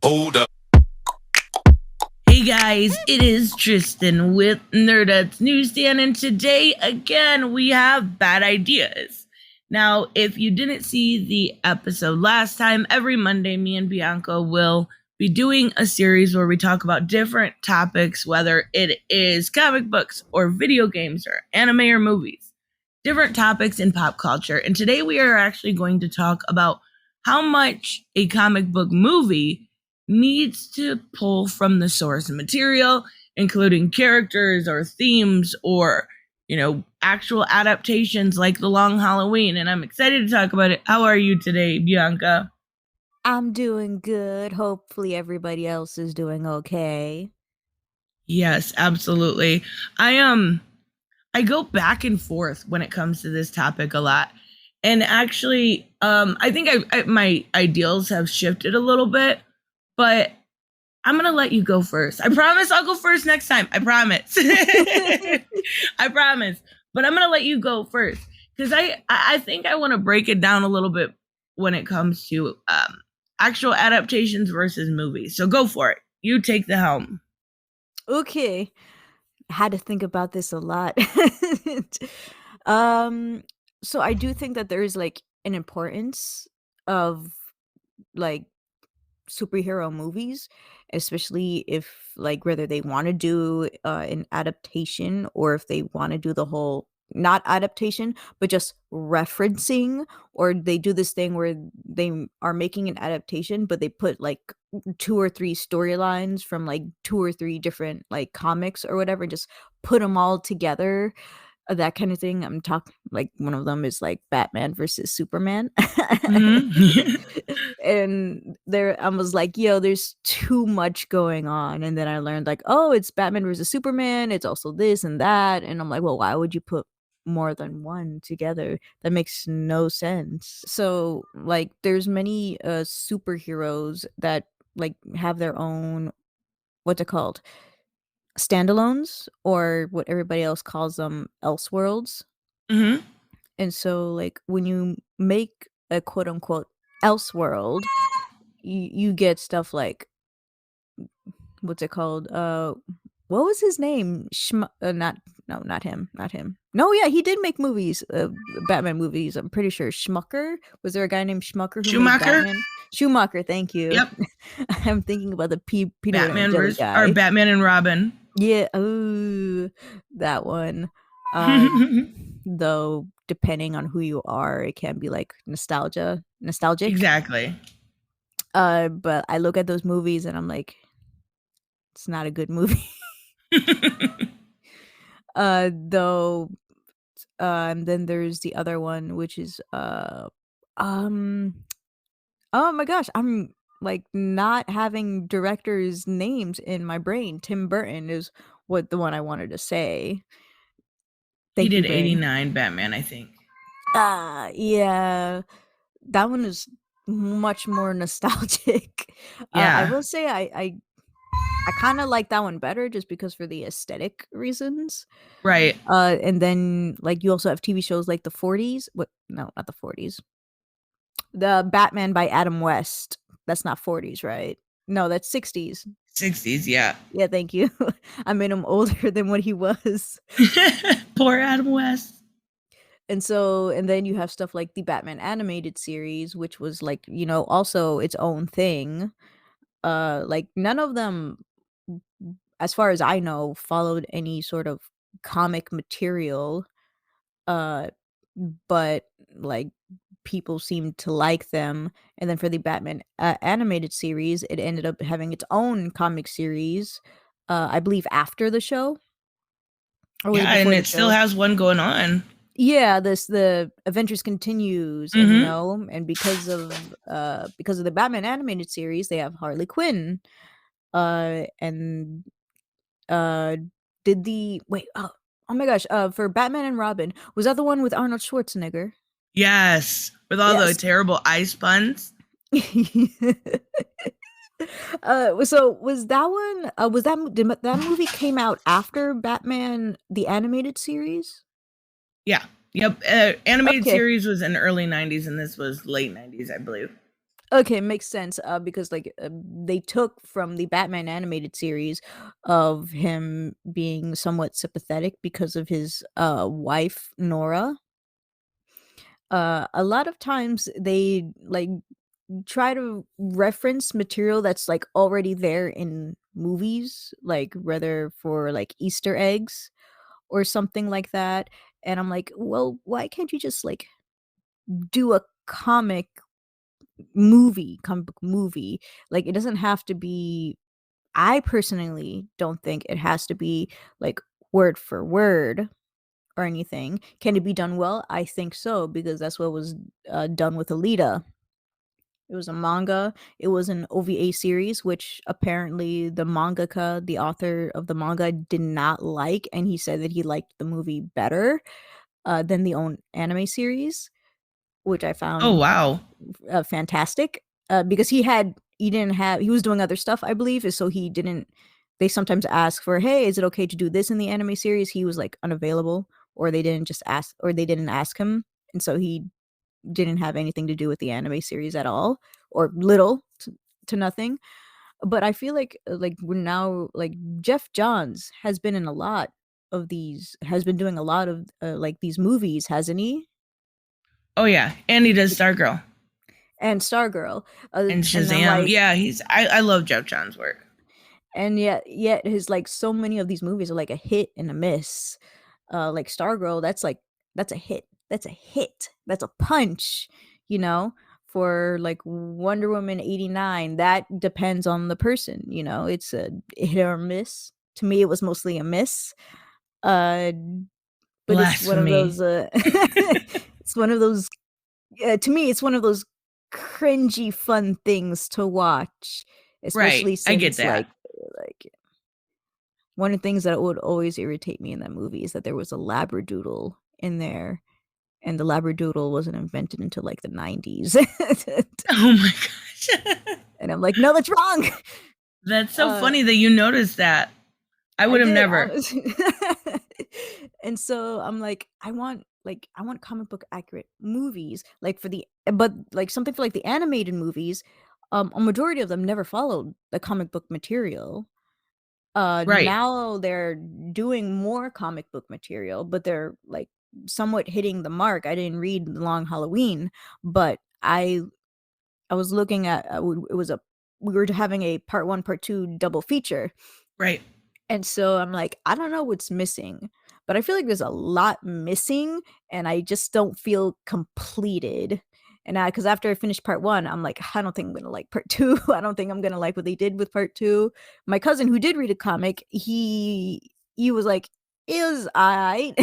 Hold up. Hey guys, it is Tristan with Nerdette's Newsstand, and today again we have bad ideas. Now, if you didn't see the episode last time, every Monday me and Bianca will be doing a series where we talk about different topics, whether it is comic books or video games or anime or movies, different topics in pop culture. And today we are actually going to talk about how much a comic book movie needs to pull from the source material, including characters or themes or, actual adaptations like The Long Halloween. And I'm excited to talk about it. How are you today, Bianca? I'm doing good. Hopefully everybody else is doing okay. Yes, absolutely. I go back and forth when it comes to this topic a lot. And actually, I think my ideals have shifted a little bit, but I'm going to let you go first. I promise I'll go first next time. I promise. I promise. But I'm going to let you go first because I think I want to break it down a little bit when it comes to actual adaptations versus movies. So go for it. You take the helm. Okay. I had to think about this a lot. So I do think that there is like an importance of like superhero movies, especially if like whether they want to do an adaptation or if they want to do the whole not adaptation but just referencing, or they do this thing where they are making an adaptation but they put like 2 or 3 storylines from like 2 or 3 different like comics or whatever and just put them all together, that kind of thing. I'm talking like one of them is like Batman versus Superman. Mm-hmm. And there I was like, yo, there's too much going on. And then I learned like, oh, it's Batman versus Superman, it's also this and that. And I'm like, well, why would you put more than one together? That makes no sense. So like there's many superheroes that like have their own, what's it called, standalones, or what everybody else calls them, elseworlds. Mm-hmm. And so like when you make a quote unquote elseworld, you get stuff like, what's it called, what was his name, not him. No, yeah, he did make movies, Batman movies, I'm pretty sure. Schmucker, was there a guy named Schmucker who made Batman? Schumacher, thank you. Yep. I'm thinking about the peanut Batman butter versus guy. or Batman and Robin. Yeah, ooh, that one. Though depending on who you are, it can be like nostalgic. Exactly. But I look at those movies and I'm like, it's not a good movie. Though, and then there's the other one, which is oh my gosh, I'm like not having directors' names in my brain. Tim Burton is what the one I wanted to say. He Thank you, did brain. 89 Batman, I think. Yeah, that one is much more nostalgic. Yeah. I will say I kind of like that one better just because for the aesthetic reasons. Right. And then like you also have TV shows like the 40s. What? No, not the 40s. The Batman by Adam West. That's not 40s, right? No, that's 60s. 60s, yeah. Yeah, thank you. I made him older than what he was. Poor Adam West. And then you have stuff like the Batman animated series, which was like, also its own thing. Like none of them, as far as I know, followed any sort of comic material. But like people seemed to like them. And then for the Batman animated series, it ended up having its own comic series, I believe after the show. Or yeah, and it still has one going on. Yeah, the Adventures continues, Mm-hmm. and because of the Batman animated series, they have Harley Quinn, and did the wait oh my gosh, for Batman and Robin, was that the one with Arnold Schwarzenegger? Yes, with all the terrible ice puns. So was that one? Did that movie came out after Batman the animated series? Yeah. Yep. Animated series was in early 90s, and this was late 90s, I believe. Okay, makes sense. Because like they took from the Batman animated series of him being somewhat sympathetic because of his wife Nora. A lot of times they like try to reference material that's like already there in movies, like whether for like Easter eggs or something like that. And I'm like, well, why can't you just like do a comic book movie? Like it doesn't have to be, I personally don't think it has to be like word for word or anything. Can it be done well? I think so, because that's what was done with Alita. It was a manga. It was an OVA series, which apparently the mangaka, the author of the manga, did not like, and he said that he liked the movie better than the own anime series, which I Oh, found wow. fantastic. Because he was doing other stuff, I believe, so he didn't. They sometimes ask for, hey, is it okay to do this in the anime series? He was like unavailable, or they didn't ask him, and so he didn't have anything to do with the anime series at all, or little to nothing. But I feel like we're now like Jeff Johns has been doing a lot of like these movies, hasn't he? Oh, yeah. And he does Stargirl And Stargirl, and and I'm Shazam. like, Yeah, I love Jeff John's work. and yet his like so many of these movies are like a hit and a miss. Like Stargirl, that's a hit. That's a hit. That's a punch, you know? For like Wonder Woman 89, that depends on the person, you know? It's a hit or miss. To me, it was mostly a miss. Uh but it's one of Blasphemy. those it's one of those to me it's one of those cringy fun things to watch, Right. especially I get since that. like one of the things that would always irritate me in that movie is that there was a labradoodle in there, and the labradoodle wasn't invented until like the 90s. Oh my gosh. And I'm like, no, that's wrong. That's so uh funny that you noticed that. I I would have did, never. honestly. And so I'm like I want comic book accurate movies, like for the but like something for like the animated movies. A majority of them never followed the comic book material. Right. Now they're doing more comic book material, but they're like somewhat hitting the mark. I didn't read The Long Halloween, but I was looking at it was a we were having a part 1 part 2 double feature. Right. And so I'm like, I don't know what's missing, but I feel like there's a lot missing, and I just don't feel completed. And because after I finished part 1, I'm like, I don't think I'm gonna like part 2. I don't think I'm gonna like what they did with part 2. My cousin who did read a comic, he was like, it was alright.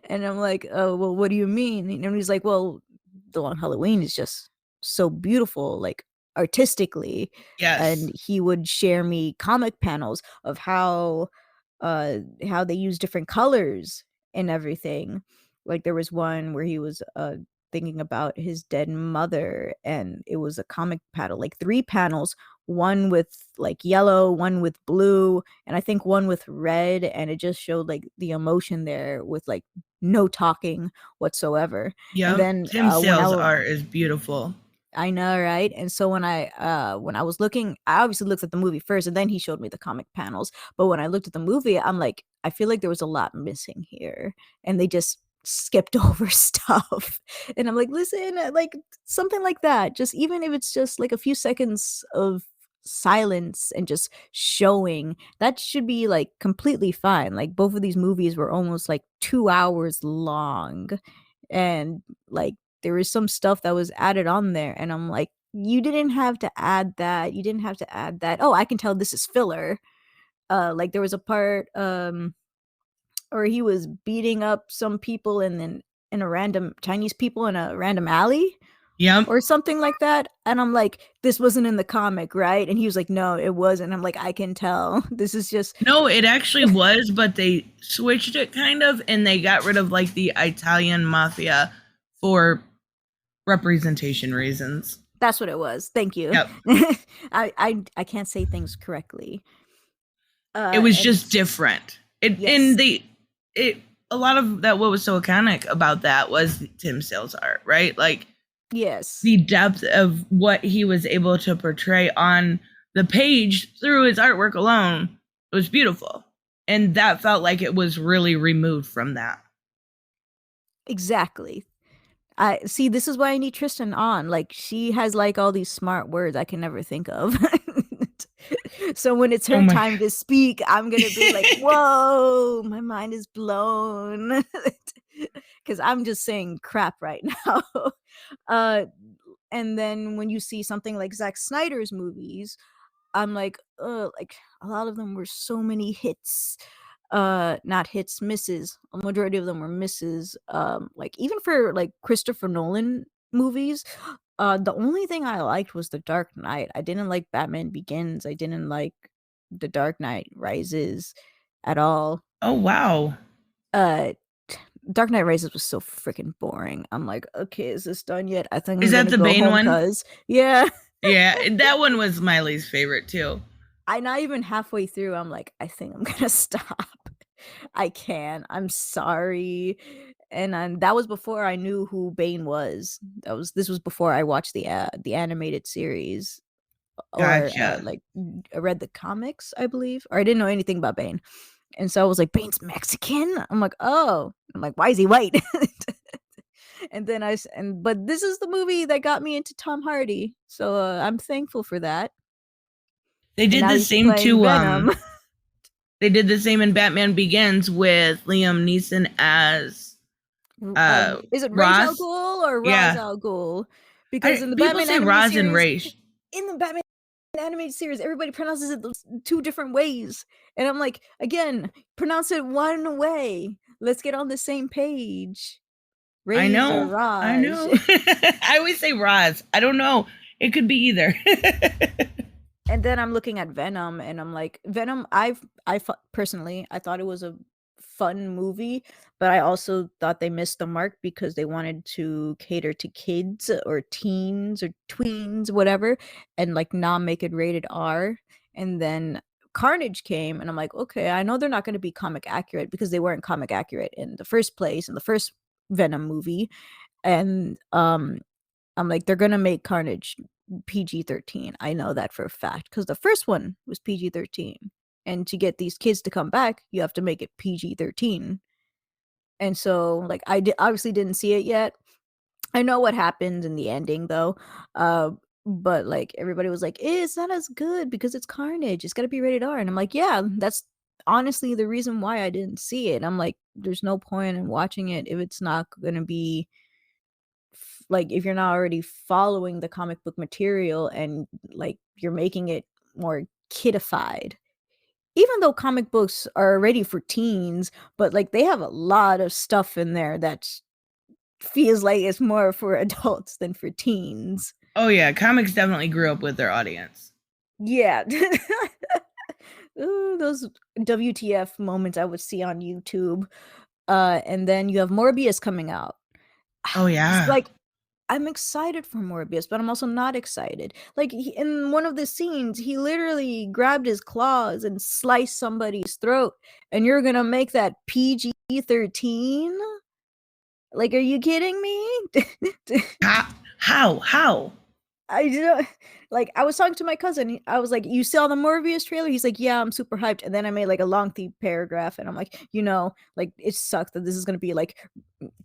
And I'm like, oh well, what do you mean? And he's like, well, The Long Halloween is just so beautiful, like artistically. And Yes. he would share me comic panels of how they use different colors and everything. Like there was one where he was thinking about his dead mother, and it was a comic panel, like 3 panels, one with like yellow, one with blue, and I think one with red, and it just showed like the emotion there with like no talking whatsoever. And Yep. then Tim Sale's art is beautiful. I know, right? And so when I was looking, I obviously looked at the movie first, and then he showed me the comic panels. But when I looked at the movie, I'm like, I feel like there was a lot missing here, and they just skipped over stuff. And I'm like, listen, like something like that. Just even if it's just like a few seconds of silence and just showing, that should be like completely fine. Like both of these movies were almost like 2 hours long, and like there was some stuff that was added on there, and I'm like, you didn't have to add that. You didn't have to add that. Oh, I can tell this is filler. Like there was a part or he was beating up some people and then in a random Chinese people in a random alley Yep. or something like that. And I'm like, this wasn't in the comic, right? And he was like, no, it wasn't. I'm like, I can tell. This is just No, it actually was, but they switched it kind of, and they got rid of like the Italian mafia for representation reasons. that's what it was. Thank you. Yep. I can't say things correctly. It was And just different. It yes. and they it a lot of that what was so iconic about that was Tim Sale's art, right? Like Yes. the depth of what he was able to portray on the page through his artwork alone was beautiful. And that felt like it was really removed from that. Exactly. I see, this is why I need Tristan on. Like, she has like all these smart words I can never think of. So when it's Oh her my time to speak, I'm gonna be like, whoa, my mind is blown. Because I'm just saying crap right now. uh and then when you see something like Zack Snyder's movies, I'm like a lot of them were so many hits, not hits, misses. A majority of them were misses. Like even for like Christopher Nolan movies, the only thing I liked was The Dark Knight. I didn't like Batman Begins. I didn't like The Dark Knight Rises at all. Oh wow. uh Dark Knight Rises was so freaking boring. I'm like, okay, is this done yet? I think Is I'm that gonna the go Bane home, one? cuz yeah. Yeah, that one was my least favorite too. I not even halfway through, I'm like, I think I'm gonna stop. I can. I'm sorry. And that was before I knew who Bane was. This was before I watched the animated series, or Gotcha. I read the comics, I believe, or I didn't know anything about Bane. And so I was like, Bane's Mexican. I'm like, oh. I'm like, why is he white? And then but this is the movie that got me into Tom Hardy, so I'm thankful for that. They And did now the he's same playing to Venom. they did the same in Batman Begins with Liam Neeson as Is it Ra's al Ross. Ghul or Ra's Yeah. al Ghul? Because in the People Batman say animated Roz and series, Raish. everybody pronounces it two different ways, and I'm like, again, pronounce it one way. Let's get on the same page. I Raise or know. I Raj. know. I always say Roz. I don't know. It could be either. And then I'm looking at Venom, and I'm like, Venom. Personally, I thought it was a fun movie, but I also thought they missed the mark because they wanted to cater to kids or teens or tweens, whatever, and like not make it rated R. And then Carnage came, and I'm like, okay, I know they're not going to be comic accurate because they weren't comic accurate in the first place in the first Venom movie, and I'm like, they're gonna make Carnage PG-13. I know that for a fact because the first one was PG-13, and to get these kids to come back, you have to make it PG-13. And so, like, obviously didn't see it yet. I know what happened in the ending though, but like everybody was like, it's not as good because it's Carnage. It's got to be rated R, and I'm like, yeah, that's honestly the reason why I didn't see it. I'm like, there's no point in watching it if it's not gonna be like if you're not already following the comic book material and like you're making it more kidified, even though comic books are already for teens, but like they have a lot of stuff in there that feels like it's more for adults than for teens. Oh yeah, comics definitely grew up with their audience. Yeah. Ooh, those WTF moments I would see on YouTube. And then you have Morbius coming out. Oh It's yeah. like, I'm excited for Morbius, but I'm also not excited. Like in one of the scenes, he literally grabbed his claws and sliced somebody's throat, and you're gonna make that PG-13? Like, are you kidding me? How? I don't like. I was talking to my cousin. I was like, "You saw the Morbius trailer?" He's like, "Yeah, I'm super hyped." And then I made like a lengthy paragraph, and I'm like, like it sucks that this is gonna be like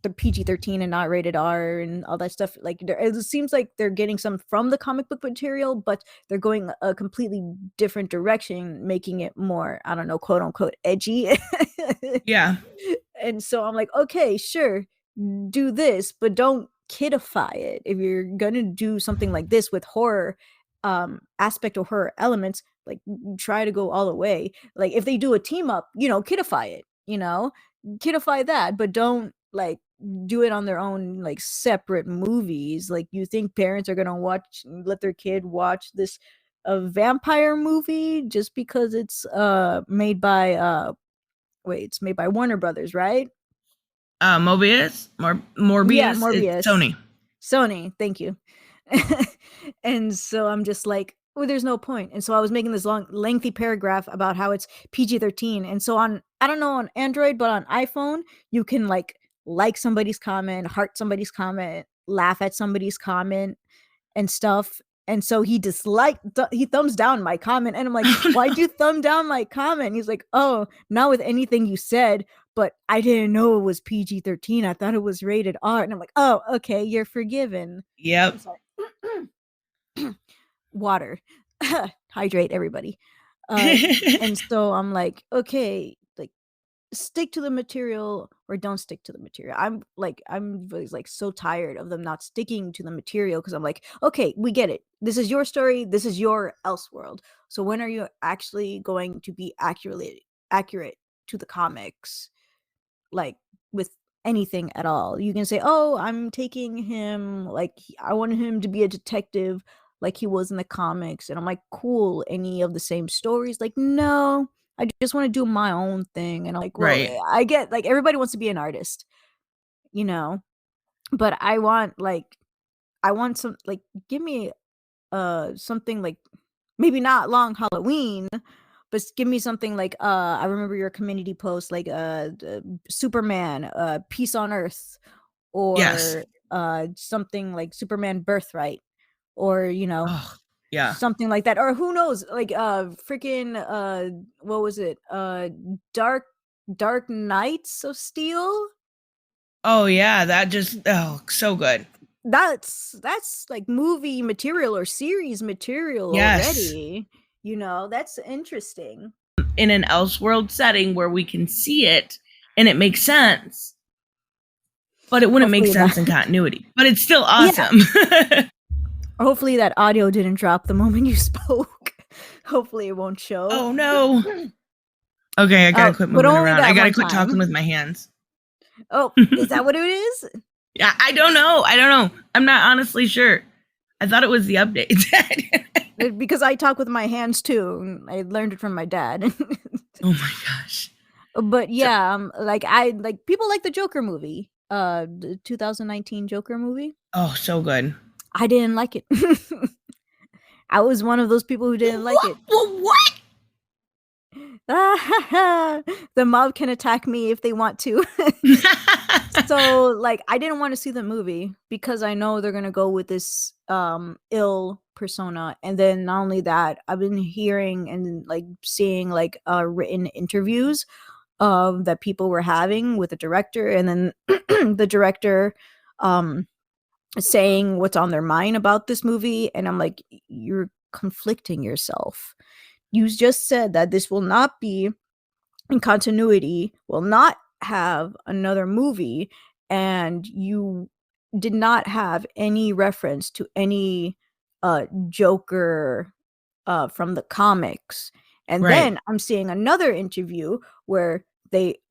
the PG-13 and not rated R and all that stuff. Like, it seems like they're getting some from the comic book material, but they're going a completely different direction, making it more, I don't know, quote unquote, edgy. Yeah. And so I'm like, okay, sure, do this, but don't kidify it. If you're gonna do something like this with horror aspect or horror elements, like try to go all the way. Like if they do a team up, kidify it, kidify that, but don't like do it on their own like separate movies. Like you think parents are gonna let their kid watch this a vampire movie just because it's made by it's made by Warner Brothers, right? Mobius? Yeah, Morbius? It's Morbius. Sony. Sony, thank you. And so I'm just like, well, there's no point. And so I was making this lengthy paragraph about how it's PG-13. And so I don't know on Android, but on iPhone, you can like somebody's comment, heart somebody's comment, laugh at somebody's comment and stuff. And so he he thumbs down my comment. And I'm like, why'd you thumb down my comment? And he's like, oh, not with anything you said, but I didn't know it was PG-13. I thought it was rated R. And I'm like, oh, okay, you're forgiven. Yep. Water. Hydrate, everybody. And so I'm like, okay, like, stick to the material or don't stick to the material. I'm really, like, so tired of them not sticking to the material, because I'm like, okay, we get it. This is your story. This is your Elseworld. So when are you actually going to be accurate to the comics, like, with anything at all? You can say, oh, I'm taking him, like, I wanted him to be a detective like he was in the comics, and I'm like, cool, any of the same stories? Like, no, I just want to do my own thing. And I'm like, well, Right. I get, like, everybody wants to be an artist, but I want some, like, give me something like, maybe not Long Halloween, but give me something like, I remember your community post, like, Superman, Peace on Earth, Yes. or something like Superman Birthright, or Oh, yeah. something like that. Or who knows, like, freaking, what was it, Dark Knights of Steel. Oh yeah, that just so good. That's like movie material or series material Yes. already. That's interesting. In an Elseworld setting where we can see it and it makes sense, but it wouldn't make Hopefully sense in continuity. But it's still awesome. Hopefully that audio didn't drop the moment you spoke. Hopefully it won't show. Oh no. Okay, I gotta quit moving around. I gotta quit talking with my hands. Oh, is that what it is? Yeah, I don't know. I'm not honestly sure. I thought it was the update. Because I talk with my hands too. I learned it from my dad. Oh my gosh. But yeah, like, people like the Joker movie, the 2019 Joker movie. Oh, so good. I didn't like it. I was one of those people who didn't like it. What? The mob can attack me if they want to. So, like, I didn't want to see the movie because I know they're gonna go with this ill persona. And then not only that, I've been hearing and, like, seeing, like, written interviews that people were having with the director, and then the director saying what's on their mind about this movie. And I'm like, you're conflicting yourself. You just said that this will not be in continuity, will not have another movie, and you did not have any reference to any Joker from the comics. And Right. then I'm seeing another interview where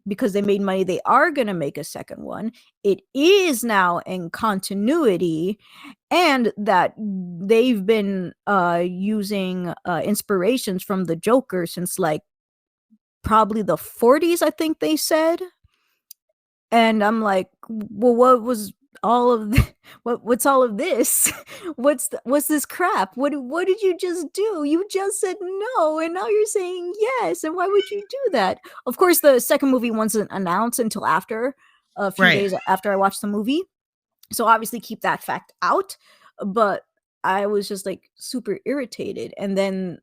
because they made money, they are going to make a second one. It is now in continuity, and that they've been using inspirations from the Joker since, like, probably the 40s, I think they said. And I'm like, well, what was all of what's all of this? What's this crap? What did you just do? You just said no, and now you're saying yes. And why would you do that? Of course, the second movie wasn't announced until after a few days after I watched the movie. So obviously keep that fact out. But I was just, like, super irritated. And then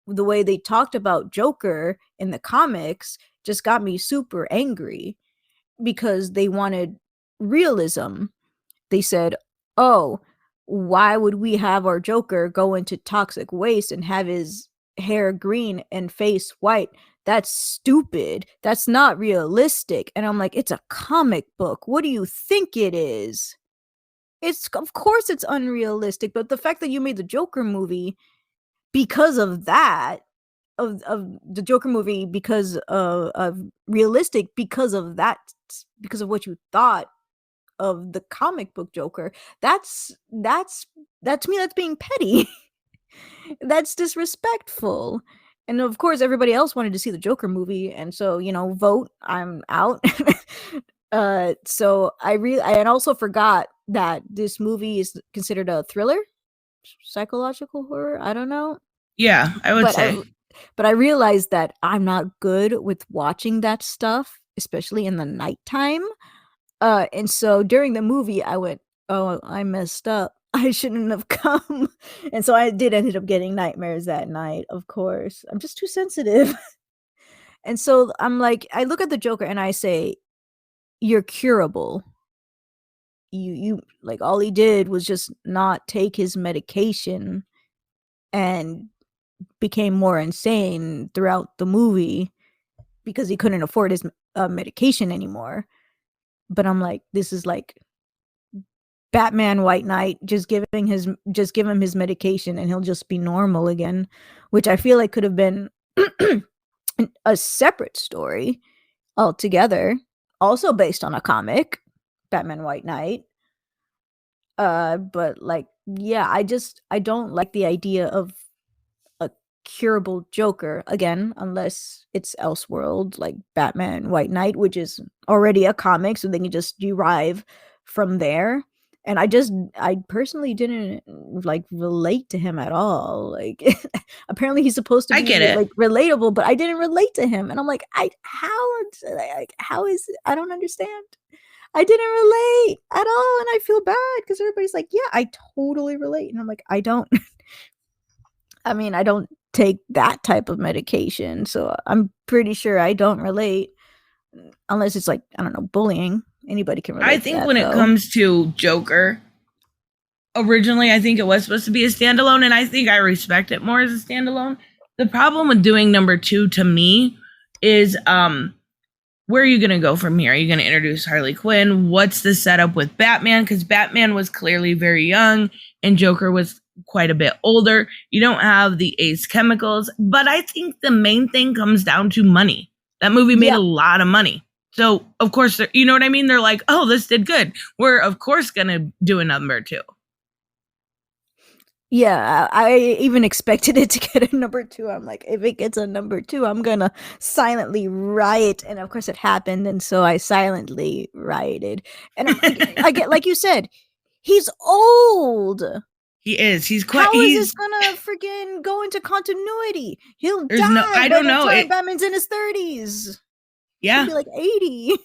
the way they talked about Joker in the comics just got me super angry, because they wanted realism. They said, oh, why would we have our Joker go into toxic waste and have his hair green and face white? That's stupid. That's not realistic. And I'm like, it's a comic book. What do you think it is? Of course it's unrealistic. But the fact that you made the Joker movie because of that, of the Joker movie, because of realistic, because of that, because of what you thought of the comic book Joker, that's me, that's being petty. That's disrespectful. And of course everybody else wanted to see the Joker movie, and so, vote, I'm out. So I also forgot that this movie is considered a thriller, psychological horror, I don't know. Yeah, I would say. But I realized that I'm not good with watching that stuff, especially in the nighttime. And so during the movie, I went, oh, I messed up. I shouldn't have come. And so I did ended up getting nightmares that night, of course. I'm just too sensitive. And so I'm like, I look at the Joker and I say, you're curable. You like all he did was just not take his medication and became more insane throughout the movie because he couldn't afford his medication anymore. But I'm like, this is like Batman White Knight, just give him his medication and he'll just be normal again, which I feel like could have been a separate story altogether, also based on a comic, Batman White Knight. But like, yeah, I don't like the idea of a curable Joker again, unless it's Elseworld, like Batman White Knight, which is already a comic, so they can just derive from there. And I personally didn't like relate to him at all. Like, apparently he's supposed to I be get it. like relatable, but I didn't relate to him. And I'm like, how is I don't understand. I didn't relate at all, and I feel bad because everybody's like, yeah, I totally relate. And I'm like, I don't. I mean, I don't take that type of medication, so I'm pretty sure I don't relate, unless it's like, I don't know, bullying. Anybody can relate I to think that, when it though. comes to Joker, originally I think it was supposed to be a standalone, and I think I respect it more as a standalone. The problem with doing number 2 to me is where are you going to go from here? Are you going to introduce Harley Quinn? What's the setup with Batman? Because Batman was clearly very young and Joker was quite a bit older. You don't have the Ace chemicals, but I think the main thing comes down to money. That movie made a lot of money. So, of course, you know what I mean? They're like, oh, this did good. We're, of course, going to do a number 2. Yeah, I even expected it to get a number 2. I'm like, if it gets a number 2, I'm gonna silently riot. And of course it happened, and so I silently rioted. And I get, like you said, he's old. He is. He's quite. How is this gonna freaking go into continuity? He'll die. No, I don't know. Batman's in his 30s. Yeah. He'll be like 80.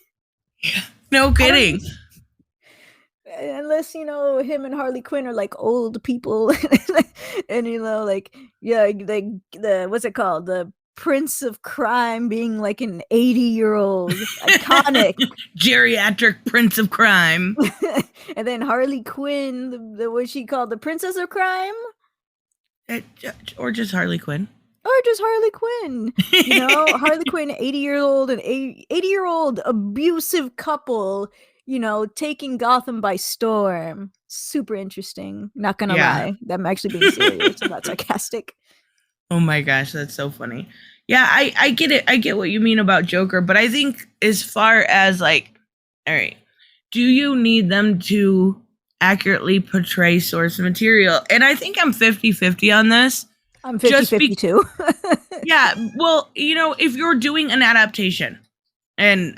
Yeah. No kidding. Unless, you know, him and Harley Quinn are like old people. And, you know, like, yeah, like the, what's it called? The Prince of Crime being like an 80-year-old iconic geriatric Prince of Crime. And then Harley Quinn, the what's she called? The Princess of Crime? Or just Harley Quinn. Or just Harley Quinn. You know, Harley Quinn, 80-year-old and 80-year-old abusive couple, you know, taking Gotham by storm. Super interesting. Not gonna lie. I'm actually being serious. I'm not sarcastic. Oh my gosh, that's so funny. Yeah, I get it. I get what you mean about Joker, but I think as far as like, all right, do you need them to accurately portray source material? And I think I'm 50-50 on this. I'm 50-50 too. Yeah, well, you know, if you're doing an adaptation, and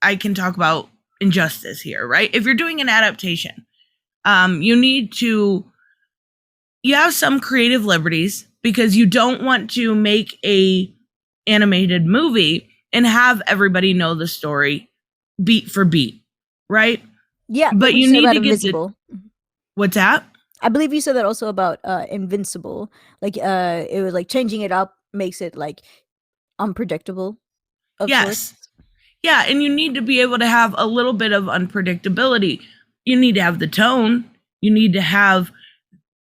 I can talk about Injustice here, right? If you're doing an adaptation, you have some creative liberties because you don't want to make a animated movie and have everybody know the story beat for beat, right? Yeah, but you need to get Invincible. What's that? I believe you said that also about Invincible. Like it was like changing it up makes it like unpredictable. Yes. Yeah, and you need to be able to have a little bit of unpredictability. You need to have the tone. You need to have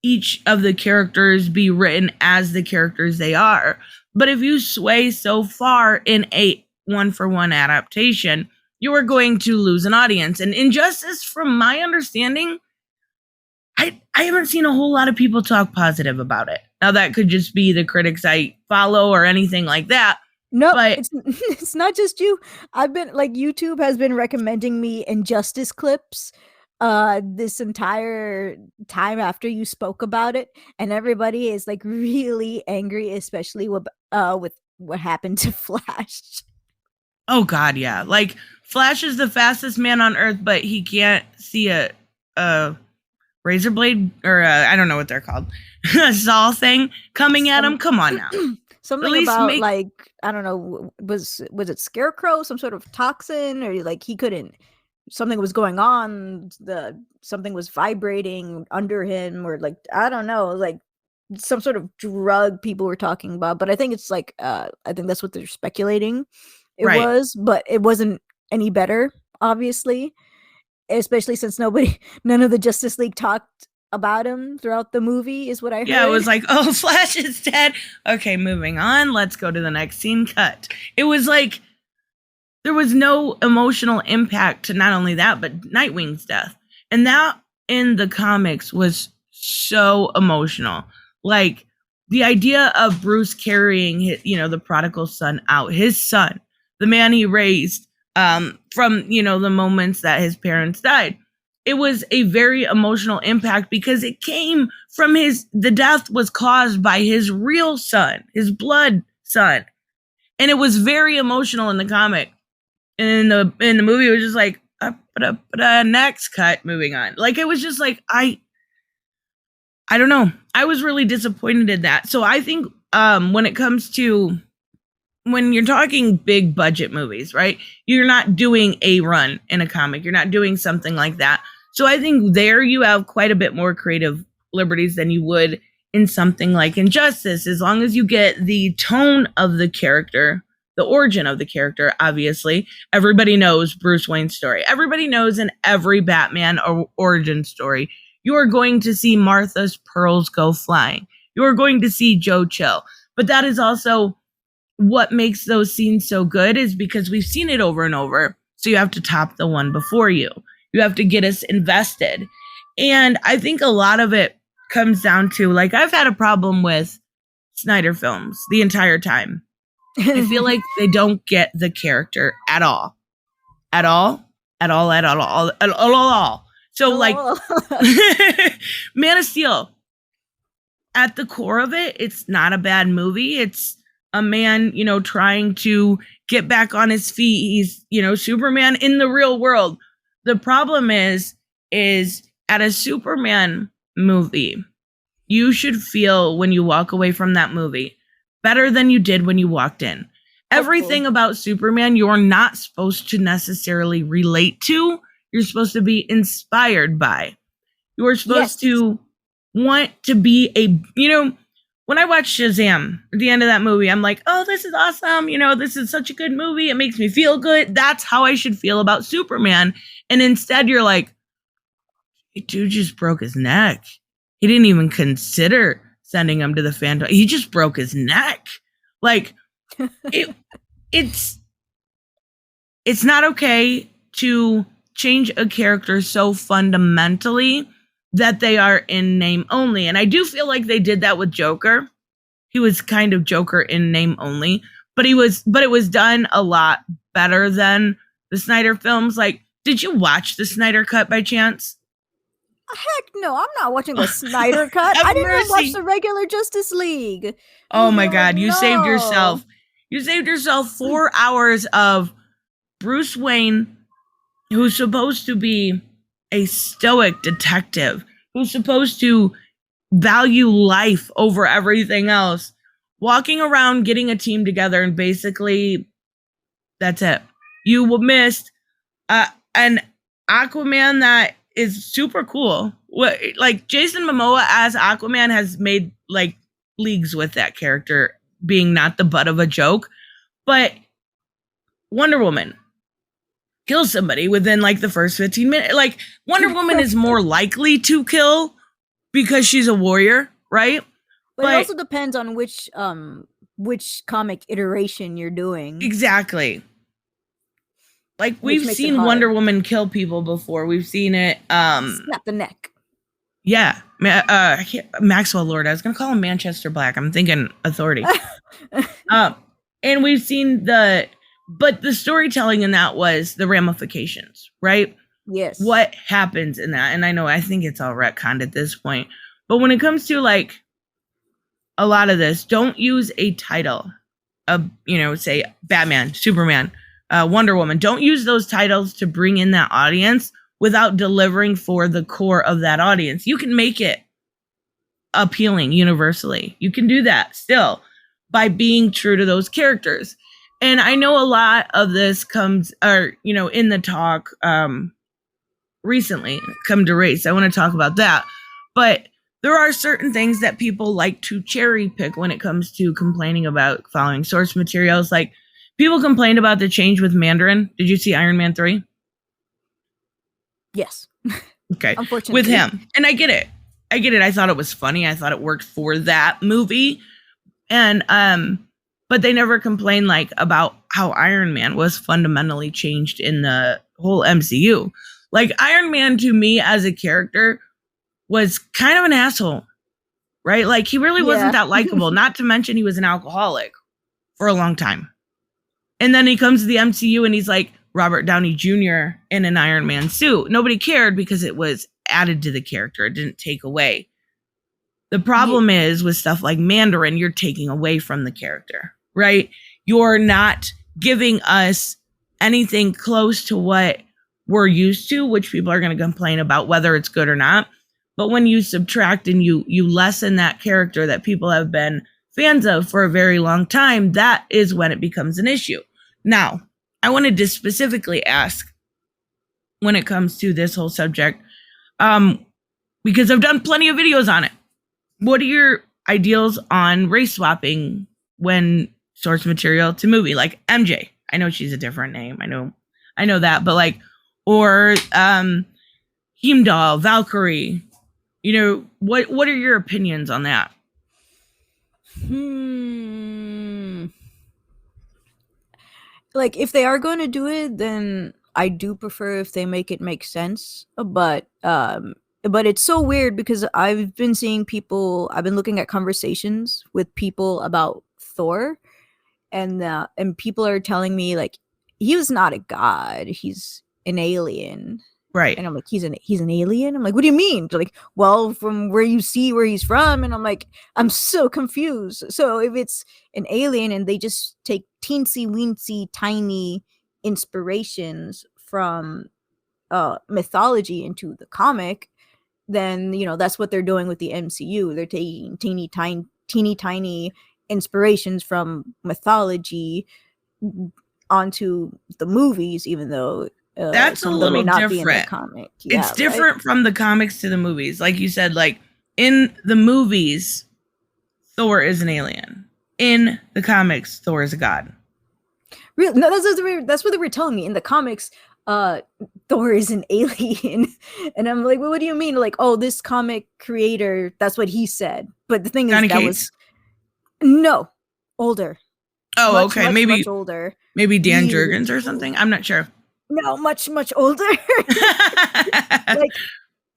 each of the characters be written as the characters they are. But if you sway so far in a one-for-one adaptation, you are going to lose an audience. And Injustice, from my understanding, I haven't seen a whole lot of people talk positive about it. Now, that could just be the critics I follow or anything like that. No, it's not just you. I've been like, YouTube has been recommending me Injustice clips this entire time after you spoke about it, and everybody is like really angry, especially with what happened to Flash. Oh god, yeah. Like, Flash is the fastest man on earth, but he can't see a razor blade or I don't know what they're called. A saw thing coming at him. Come on now. Something about like, I don't know, was it Scarecrow, some sort of toxin, or like he couldn't something was going on, something was vibrating under him, or like, I don't know, like some sort of drug people were talking about. But I think it's like, I think that's what they're speculating it Right. was, but it wasn't any better, obviously, especially since none of the Justice League talked about him throughout the movie, is what I heard. Yeah, it was like, oh, Flash is dead. Okay, moving on. Let's go to the next scene. Cut. It was like there was no emotional impact to not only that, but Nightwing's death. And that in the comics was so emotional. Like the idea of Bruce carrying his, the prodigal son out, his son, the man he raised, from, the moments that his parents died. It was a very emotional impact because it came from the death was caused by his real son, his blood son. And it was very emotional in the comic. And in the movie, it was just like, next cut, moving on. Like, it was just like, I don't know. I was really disappointed in that. So I think when it comes to, when you're talking big budget movies, right? You're not doing a run in a comic. You're not doing something like that. So I think there you have quite a bit more creative liberties than you would in something like Injustice, as long as you get the tone of the character, the origin of the character. Obviously, everybody knows Bruce Wayne's story. Everybody knows in every Batman origin story, you are going to see Martha's pearls go flying. You are going to see Joe chill. But that is also what makes those scenes so good, is because we've seen it over and over. So you have to top the one before you. You have to get us invested. And I think a lot of it comes down to, like, I've had a problem with Snyder films the entire time. I feel like they don't get the character at all. At all. So, like, Man of Steel, at the core of it, it's not a bad movie. It's a man, trying to get back on his feet. He's, Superman in the real world. The problem is at a Superman movie, you should feel when you walk away from that movie better than you did when you walked in. Everything about Superman, you're not supposed to necessarily relate to. You're supposed to be inspired by. You're supposed to want to be when I watch Shazam at the end of that movie, I'm like, oh, this is awesome. This is such a good movie. It makes me feel good. That's how I should feel about Superman. And instead you're like, dude just broke his neck. He didn't even consider sending him to the Phantom. He just broke his neck. Like, it's not okay to change a character so fundamentally that they are in name only. And I do feel like they did that with Joker. He was kind of Joker in name only, but it was done a lot better than the Snyder films. Like, did you watch the Snyder cut by chance? Heck no, I'm not watching the Snyder cut. I didn't even watch the regular Justice League. Oh my God, you saved yourself. You saved yourself 4 hours of Bruce Wayne, who's supposed to be a stoic detective, who's supposed to value life over everything else, walking around, getting a team together, and basically that's it. You missed an Aquaman that is super cool. Like, Jason Momoa as Aquaman has made like leagues with that character being not the butt of a joke. But Wonder Woman kills somebody within like the first 15 minutes. Like, Wonder Woman is more likely to kill because she's a warrior, right? But it also depends on which comic iteration you're doing. Exactly. Like, we've seen Wonder Woman kill people before. We've seen it snap the neck. Yeah. Maxwell Lord. I was gonna call him Manchester Black. I'm thinking Authority. And we've seen but the storytelling in that was the ramifications, right? Yes. What happens in that? And I think it's all retconned at this point. But when it comes to like a lot of this, don't use a title of, say Batman, Superman, Wonder Woman. Don't use those titles to bring in that audience without delivering for the core of that audience. You can make it appealing universally. You can do that still by being true to those characters. And I know a lot of this comes, or, you know, in the talk recently, come to race. I want to talk about that. But there are certain things that people like to cherry pick when it comes to complaining about following source materials. Like, people complained about the change with Mandarin. Did you see Iron Man 3? Yes. Okay. Unfortunately. With him. And I get it. I thought it was funny. I thought it worked for that movie. And but they never complained like about how Iron Man was fundamentally changed in the whole MCU. Like, Iron Man to me as a character was kind of an asshole, right? Like, he really wasn't that likable. Not to mention he was an alcoholic for a long time. And then he comes to the MCU and he's like Robert Downey Jr. in an Iron Man suit. Nobody cared because it was added to the character. It didn't take away. The problem is with stuff like Mandarin, you're taking away from the character, right? You're not giving us anything close to what we're used to, which people are going to complain about whether it's good or not. But when you subtract and you lessen that character that people have been fans of for a very long time, that is when it becomes an issue. Now, I wanted to specifically ask when it comes to this whole subject, because I've done plenty of videos on it. What are your ideals on race swapping when source material to movie? Like MJ, I know she's a different name. I know that, but like, or Heimdall, Valkyrie, you know, what are your opinions on that? Like, if they are going to do it, then I do prefer if they make it make sense. But it's so weird because I've been looking at conversations with people about Thor, and people are telling me like he was not a god, he's an alien. Right. And I'm like, he's an alien? I'm like, what do you mean? They're like, well, from where you see where he's from. And I'm like, I'm so confused. So if it's an alien and they just take teensy weensy tiny inspirations from mythology into the comic, then, you know, that's what they're doing with the MCU. They're taking teeny tiny inspirations from mythology onto the movies, even though that's a little different. It's different from the comics to the movies. Like you said, like in the movies, Thor is an alien. In the comics, Thor is a god. Really? No, that's what they were telling me. In the comics, Thor is an alien. And I'm like, well, what do you mean? Like, oh, this comic creator, that's what he said. But the thing is, that was older. Oh, okay. Maybe much older. Maybe Dan Jurgens or something. I'm not sure. No, much older. Like,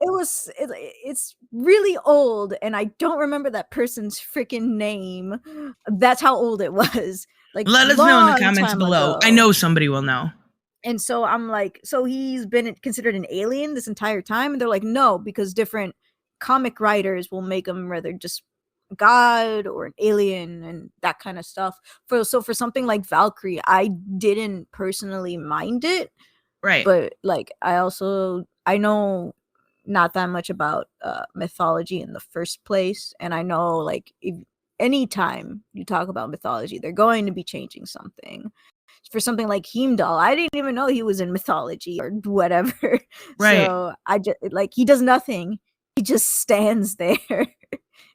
it's really old, and I don't remember that person's freaking name. That's how old it was. Like, let us know in the comments below. I know somebody will know. And so I'm like, so he's been considered an alien this entire time? And they're like, no, because different comic writers will make him rather just god or an alien and that kind of stuff. For something like Valkyrie, I didn't personally mind it, right? But like, I know not that much about mythology in the first place, and I know like if anytime you talk about mythology, they're going to be changing something. For something like Heimdall, I didn't even know he was in mythology or whatever. Right. So I just like, he does nothing. He just stands there.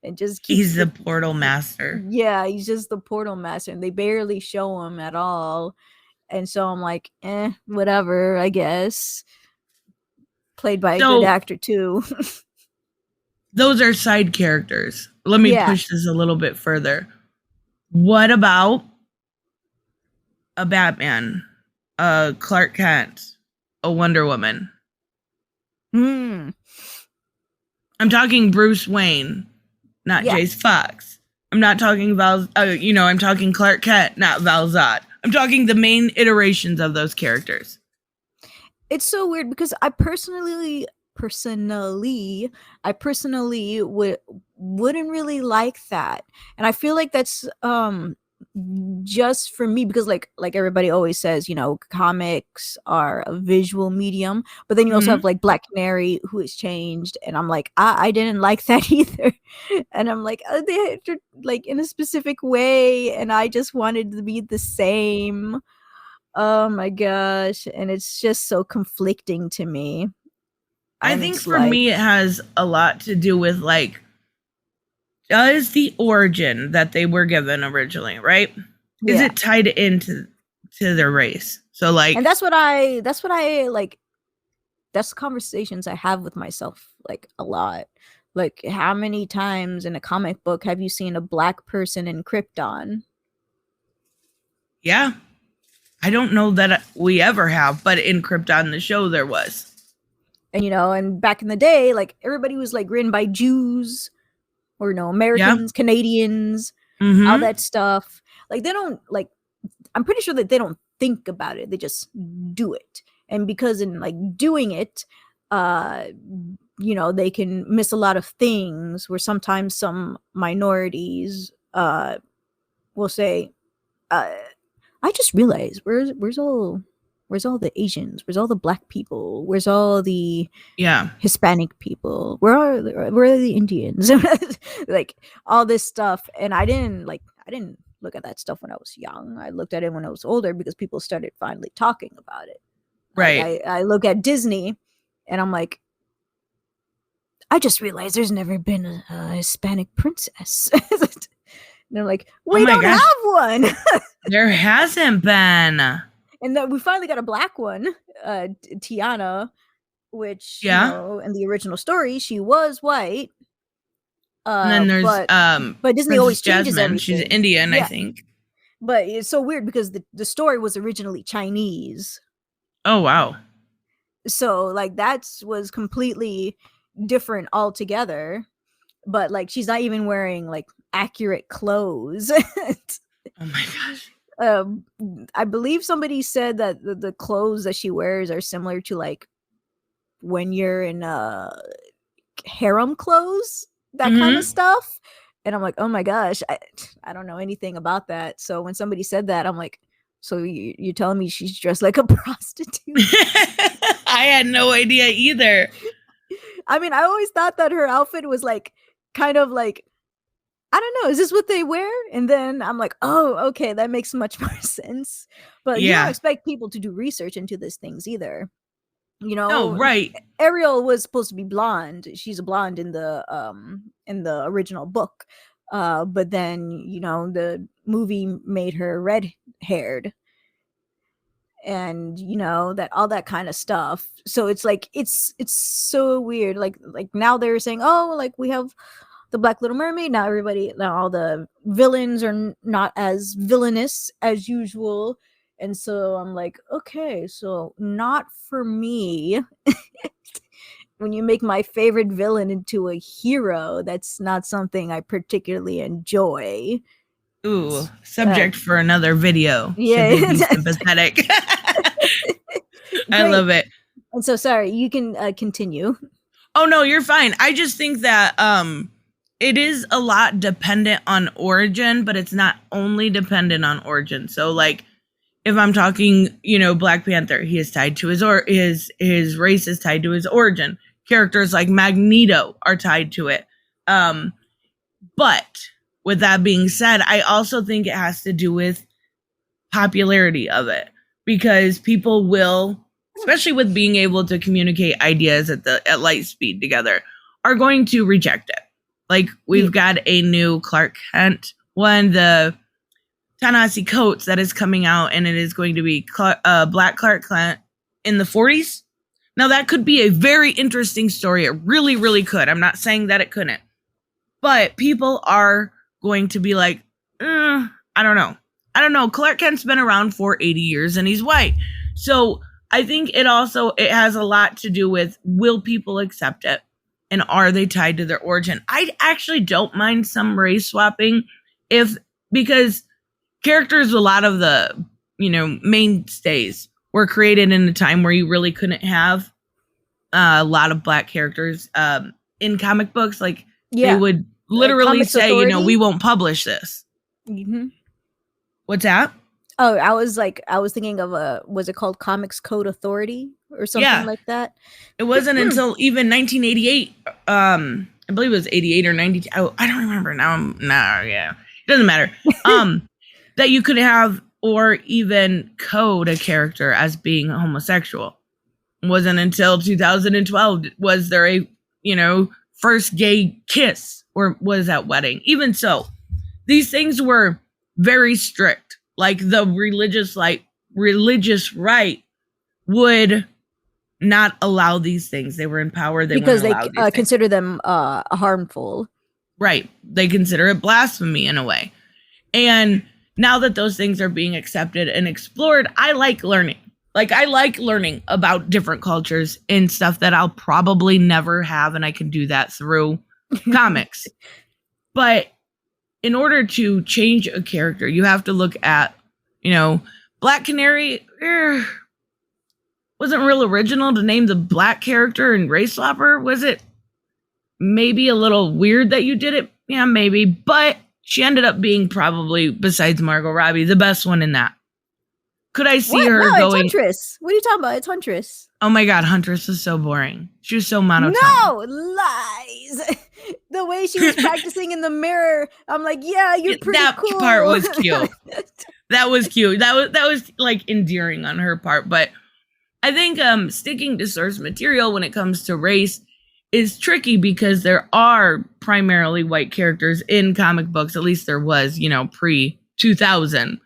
And just he's the portal master. Yeah, he's just the portal master, and they barely show him at all. And so I'm like, whatever, I guess. Played by a good actor too. Those are side characters. Let me push this a little bit further. What about a Batman, a Clark Kent, a Wonder Woman? I'm talking Bruce Wayne, not Jace Fox. I'm not talking I'm talking Clark Kent, not Val Zod. I'm talking the main iterations of those characters. It's so weird because I personally wouldn't really like that. And I feel like that's just for me, because like everybody always says, you know, comics are a visual medium, but then you also have like Black Canary, who has changed, and I'm like, I didn't like that either. And I'm like, they acted like in a specific way, and I just wanted to be the same. Oh my gosh. And it's just so conflicting to me. I think for me it has a lot to do with like, does the origin that they were given originally, right? Yeah. Is it tied into their race? So like, and that's what I like, that's conversations I have with myself like a lot. Like, how many times in a comic book have you seen a Black person in Krypton? Yeah. I don't know that we ever have, but in Krypton, the show, there was. And, you know, and back in the day, like, everybody was, like, written by Jews or, you know, Americans, Canadians, all that stuff. Like, they don't, like, I'm pretty sure that they don't think about it. They just do it. And because in, like, doing it, you know, they can miss a lot of things where sometimes some minorities will say, I just realized where's all the Asians, where's all the Black people, where's all the Hispanic people, where are the Indians? Like all this stuff. And I didn't look at that stuff when I was young. I looked at it when I was older because people started finally talking about it. Right. Like, I look at Disney and I'm like, I just realized there's never been a Hispanic princess. And they're like, we don't have one. There hasn't been. And then we finally got a Black one, Tiana, which, you know, in the original story, she was white. And then there's but Disney always changes Jasmine. everything. She's Indian, I think. But it's so weird because the story was originally Chinese. Oh, wow. So, like, that was completely different altogether. But, like, she's not even wearing, like, accurate clothes. Oh, my gosh. I believe somebody said that the clothes that she wears are similar to, like, when you're in harem clothes, that kind of stuff. And I'm like, oh, my gosh, I don't know anything about that. So when somebody said that, I'm like, so you're telling me she's dressed like a prostitute? I had no idea either. I mean, I always thought that her outfit was like kind of like, I don't know, is this what they wear? And then I'm like, oh, okay, that makes much more sense. But you don't expect people to do research into these things either. You know, no, right. Ariel was supposed to be blonde. She's a blonde in the original book. But then, you know, the movie made her red-haired. And, you know, that all that kind of stuff. So it's like it's so weird. Like now they're saying, oh, like we have the Black Little Mermaid. Now all the villains are not as villainous as usual. And so I'm like, okay, so not for me. When you make my favorite villain into a hero, that's not something I particularly enjoy. Ooh, subject for another video. Yeah. Should they be sympathetic? I love it. And so, sorry, you can continue. Oh, no, you're fine. I just think that it is a lot dependent on origin, but it's not only dependent on origin. So, like, if I'm talking, you know, Black Panther, he is tied to his race is tied to his origin. Characters like Magneto are tied to it. But with that being said, I also think it has to do with popularity of it, because people will, especially with being able to communicate ideas at light speed together, are going to reject it. Like, we've got a new Clark Kent one, the Ta-Nehisi Coates, that is coming out, and it is going to be Black Clark Kent in the 40s. Now, that could be a very interesting story. It really, really could. I'm not saying that it couldn't. But people are going to be like, I don't know. Clark Kent's been around for 80 years, and he's white. So I think it has a lot to do with, will people accept it? And are they tied to their origin? I actually don't mind some race swapping because characters, a lot of the, you know, mainstays were created in a time where you really couldn't have a lot of Black characters in comic books. Like, they would literally say, you know, we won't publish this. Mm-hmm. What's that? Oh, I was thinking of was it called Comics Code Authority or something like that? It wasn't until even 1988, I believe it was 88 or 92. Oh, I don't remember now. Yeah. It doesn't matter. That you could have or even code a character as being homosexual. It wasn't until 2012 was there a, first gay kiss or was that wedding. Even so, these things were very strict. Like the religious right would not allow these things. They were in power. Because they consider them harmful. Right. They consider it blasphemy in a way. And now that those things are being accepted and explored, I like learning. Like, I like learning about different cultures and stuff that I'll probably never have, and I can do that through comics. But in order to change a character, you have to look at, Black Canary wasn't real original to name the black character and race swapper. Was it maybe a little weird that you did it? Yeah, maybe. But she ended up being probably, besides Margot Robbie, the best one in that. Could I see her going? It's Huntress. What are you talking about? It's Huntress. Oh my God, Huntress was so boring. She was so monotone. No, lies. The way she was practicing in the mirror, I'm like, yeah, you're pretty cool. That part was cute. That was cute. That was like endearing on her part. But I think sticking to source material when it comes to race is tricky because there are primarily white characters in comic books. At least there was, pre-2000.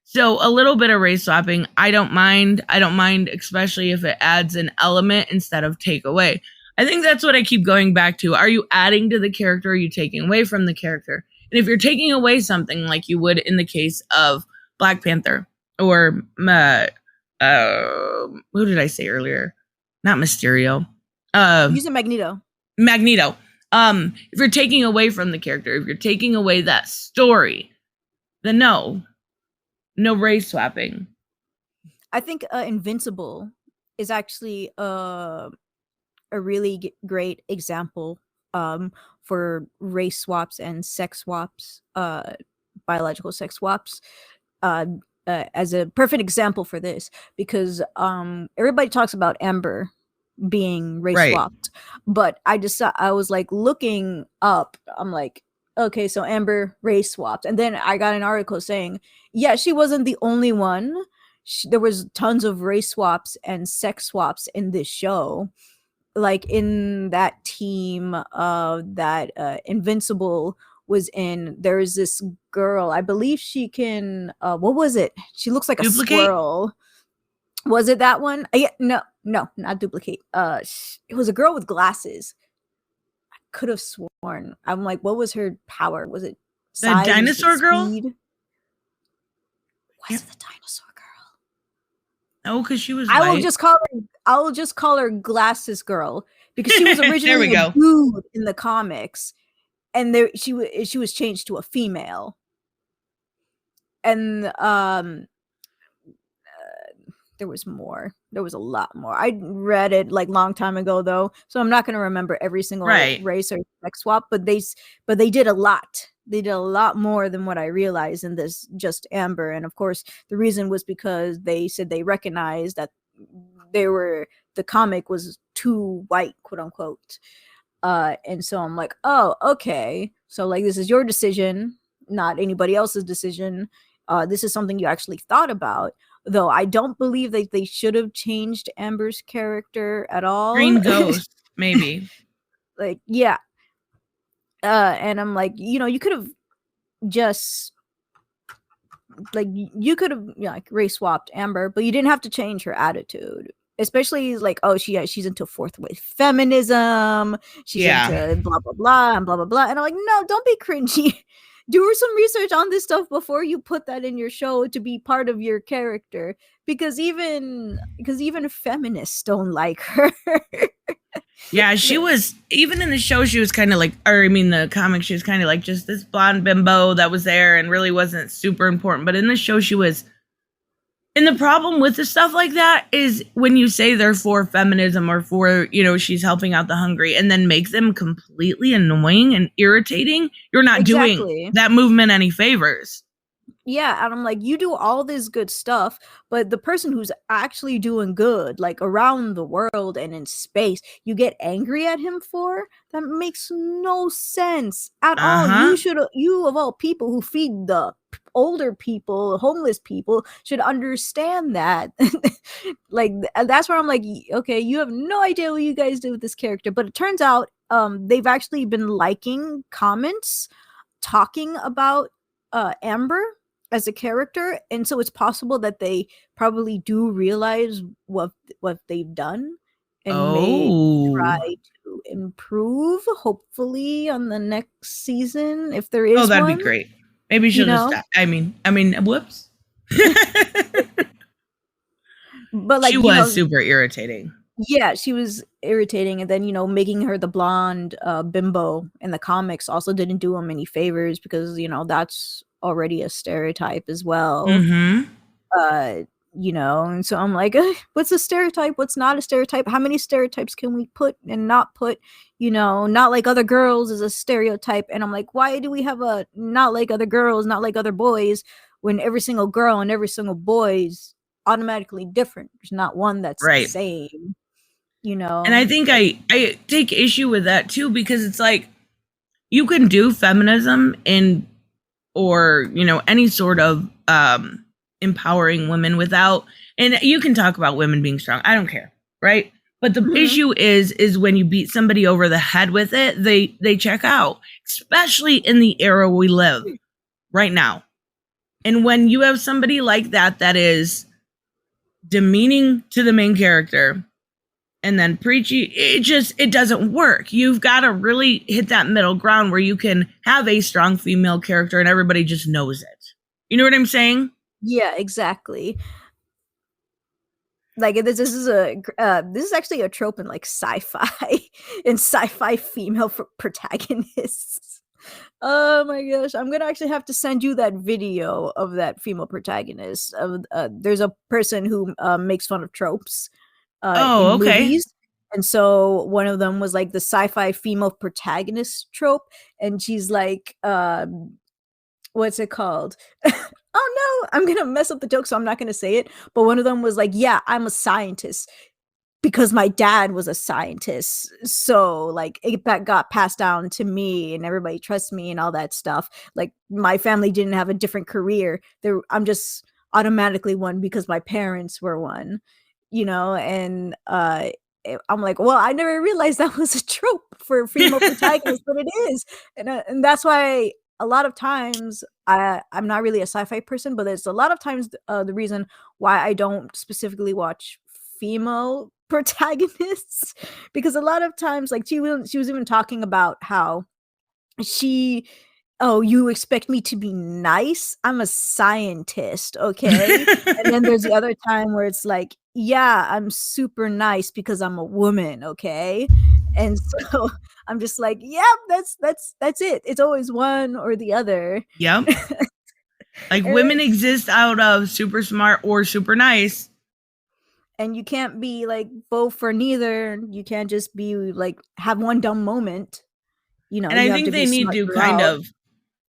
So a little bit of race swapping, I don't mind. I don't mind, especially if it adds an element instead of take away. I think that's what I keep going back to. Are you adding to the character? Or are you taking away from the character? And if you're taking away something like you would in the case of Black Panther or who did I say earlier? Not Mysterio. Using Magneto. If you're taking away from the character, if you're taking away that story, then no race swapping. I think Invincible is actually a really great example for race swaps and sex swaps, biological sex swaps, as a perfect example for this, because everybody talks about Amber being race swapped, but I was like looking up, I'm like, okay, so Amber race swapped, and then I got an article saying, yeah, she wasn't the only one. There was tons of race swaps and sex swaps in this show. Like in that team that Invincible was in, there's this girl, I believe she can, what was it? She looks like Duplicate? A squirrel. Was it that one? Yeah, no, not Duplicate. It was a girl with glasses. I could have sworn. I'm like, what was her power? Was it the dinosaur girl? Was it the dinosaur girl? Oh, because she was. I will just call her Glasses Girl because she was originally a dude in the comics, and she was changed to a female. And there was more. There was a lot more. I read it like long time ago though, so I'm not going to remember every single race or sex swap. But they did a lot. They did a lot more than what I realized in this just Amber. And of course, the reason was because they said they recognized that the comic was too white, quote unquote. And so I'm like, oh, okay. So like, this is your decision, not anybody else's decision. This is something you actually thought about. Though I don't believe that they should have changed Amber's character at all. Green Ghost, maybe. Like, yeah. And I'm like, you could have just like race swapped Amber, but you didn't have to change her attitude. Especially like, oh, she's into fourth wave feminism. She's into blah blah blah and blah blah blah. And I'm like, no, don't be cringy. Do some research on this stuff before you put that in your show to be part of your character, because even feminists don't like her. Yeah, she was, even in the show, she was kind of like, the comic, she was kind of like just this blonde bimbo that was there and really wasn't super important. But in the show, she was. And the problem with the stuff like that is when you say they're for feminism or for, she's helping out the hungry and then make them completely annoying and irritating, you're not doing that movement any favors. Yeah, and I'm like, you do all this good stuff, but the person who's actually doing good, like around the world and in space, you get angry at him for? That makes no sense at all. Uh-huh. You of all people who feed the older people, homeless people, should understand that. Like that's where I'm like, okay, you have no idea what you guys did with this character. But it turns out they've actually been liking comments talking about Amber as a character, and so it's possible that they probably do realize what they've done and may Oh. try to improve, hopefully on the next season if there Oh, is that'd be one. great. Maybe You she'll just know, die. I mean, whoops. but She like was super irritating. yeah, she was irritating, and then making her the blonde bimbo in the comics also didn't do him any favors because that's already a stereotype as well. Mm-hmm. uh and so I'm like, what's a stereotype, what's not a stereotype, how many stereotypes can we put and not put? Not like other girls is a stereotype, and I'm like, why do we have a not like other girls, not like other boys, when every single girl and every single boy's automatically different? There's not one that's the Right. same. And I think I take issue with that too, because it's like, you can do feminism or any sort of empowering women without, and you can talk about women being strong, I don't care, right? But the issue is when you beat somebody over the head with it, they check out, especially in the era we live right now. And when you have somebody like that is demeaning to the main character and then preachy, it doesn't work. You've got to really hit that middle ground where you can have a strong female character and everybody just knows it. You know what I'm saying? Yeah, exactly. Like this is actually a trope in like sci-fi in sci-fi female protagonists. Oh my gosh, I'm gonna actually have to send you that video of that female protagonist. There's a person who makes fun of tropes Oh, in okay. movies. And so one of them was like the sci-fi female protagonist trope, and she's like, what's it called? Oh no, I'm gonna mess up the joke, so I'm not gonna say it. But one of them was like, yeah, I'm a scientist because my dad was a scientist. So like that got passed down to me and everybody trusts me and all that stuff. Like my family didn't have a different career. I'm just automatically one because my parents were one, and I'm like, well, I never realized that was a trope for female protagonists, but it is. And that's why a lot of times I'm not really a sci-fi person, but it's a lot of times the reason why I don't specifically watch female protagonists, because a lot of times, like she was even talking about how she, oh, you expect me to be nice? I'm a scientist, okay? And then there's the other time where it's like, yeah, I'm super nice because I'm a woman, okay? And so I'm just like, yeah, that's it. It's always one or the other. Yep. Like women exist out of super smart or super nice. And you can't be like both or neither. You can't just be like have one dumb moment. And you I have think to they be need smart to kind throughout. of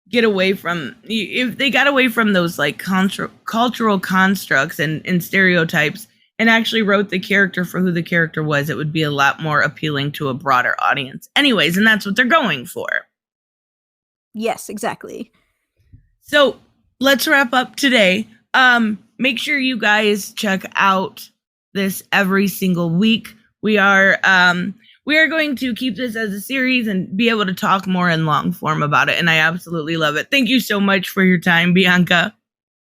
get away from, if they got away from those like cultural constructs and stereotypes and actually wrote the character for who the character was, it would be a lot more appealing to a broader audience. Anyways, and that's what they're going for. Yes, exactly. So let's wrap up today. Make sure you guys check out this every single week. We are going to keep this as a series and be able to talk more in long form about it. And I absolutely love it. Thank you so much for your time, Bianca.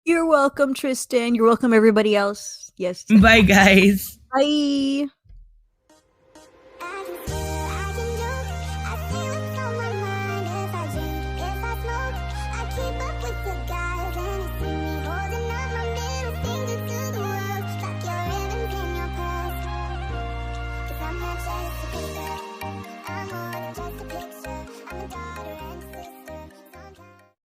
You're welcome, Tristan. You're welcome, everybody else. Yes. Bye, guys. Bye.